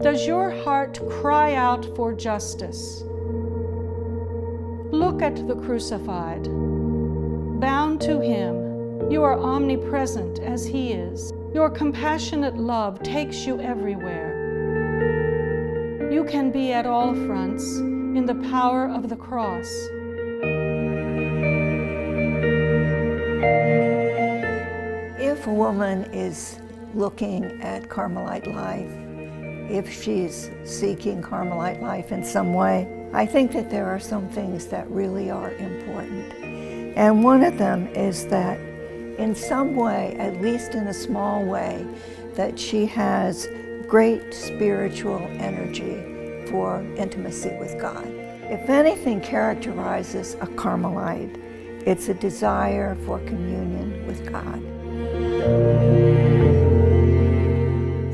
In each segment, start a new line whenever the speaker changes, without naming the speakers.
Does your heart cry out for justice? Look at the crucified. Bound to him, you are omnipresent as he is. Your compassionate love takes you everywhere. You can be at all fronts in the power of the cross.
If a woman is looking at Carmelite life, if she's seeking Carmelite life in some way, I think that there are some things that really are important. And one of them is that in some way, at least in a small way, that she has great spiritual energy for intimacy with God. If anything characterizes a Carmelite, it's a desire for communion with God.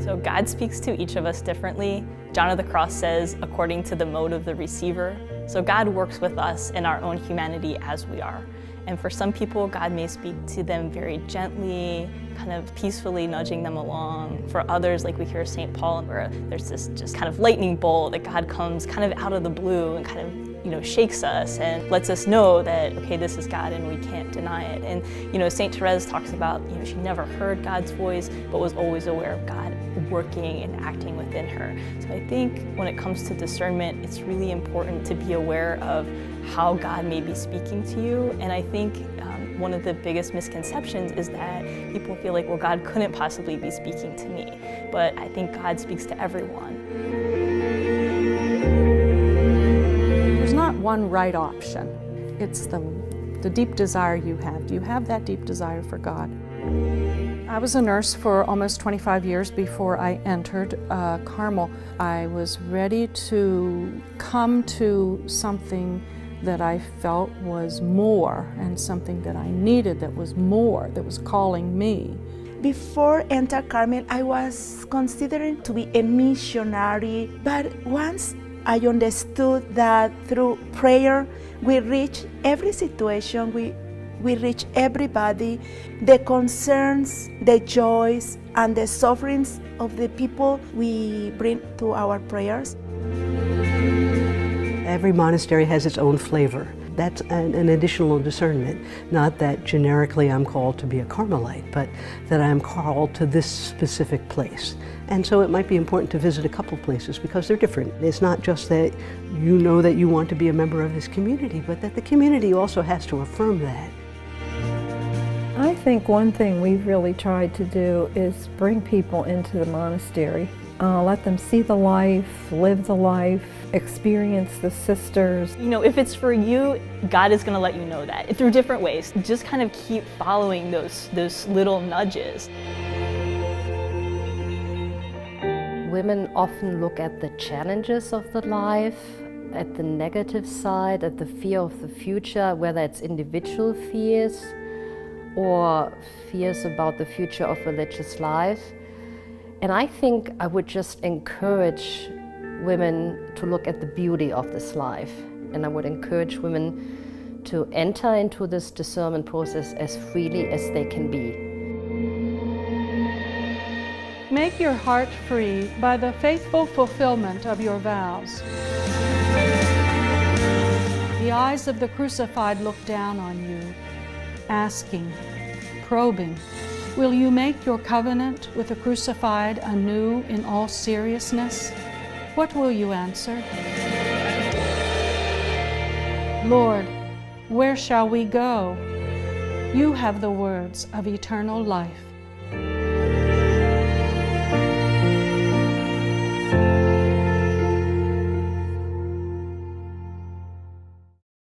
So God speaks to each of us differently. John of the Cross says, according to the mode of the receiver. So God works with us in our own humanity as we are. And for some people, God may speak to them very gently, kind of peacefully nudging them along. For others, like we hear St. Paul, where there's this just kind of lightning bolt that God comes kind of out of the blue and kind of shakes us and lets us know that, okay, this is God and we can't deny it. And St. Therese talks about, she never heard God's voice, but was always aware of God working and acting within her. So I think when it comes to discernment, it's really important to be aware of how God may be speaking to you. And I think one of the biggest misconceptions is that people feel like, well, God couldn't possibly be speaking to me. But I think God speaks to everyone.
There's not one right option. It's the deep desire you have. Do you have that deep desire for God? I was a nurse for almost 25 years before I entered Carmel. I was ready to come to something that I felt was more, and something that I needed that was more, that was calling me.
Before enter Carmel, I was considering to be a missionary, but once I understood that through prayer we reach every situation, we reach everybody, the concerns, the joys, and the sufferings of the people we bring to our prayers.
Every monastery has its own flavor. That's an additional discernment. Not that generically I'm called to be a Carmelite, but that I'm called to this specific place. And so it might be important to visit a couple places because they're different. It's not just that you know that you want to be a member of this community, but that the community also has to affirm that.
I think one thing we've really tried to do is bring people into the monastery. Let them see the life, live the life, experience the sisters.
If it's for you, God is going to let you know that through different ways. Just kind of keep following those little nudges.
Women often look at the challenges of the life, at the negative side, at the fear of the future, whether it's individual fears or fears about the future of religious life. And I think I would just encourage women to look at the beauty of this life. And I would encourage women to enter into this discernment process as freely as they can be.
Make your heart free by the faithful fulfillment of your vows. The eyes of the crucified look down on you, asking, probing, will you make your covenant with the crucified anew in all seriousness? What will you answer? Lord, where shall we go? You have the words of eternal life.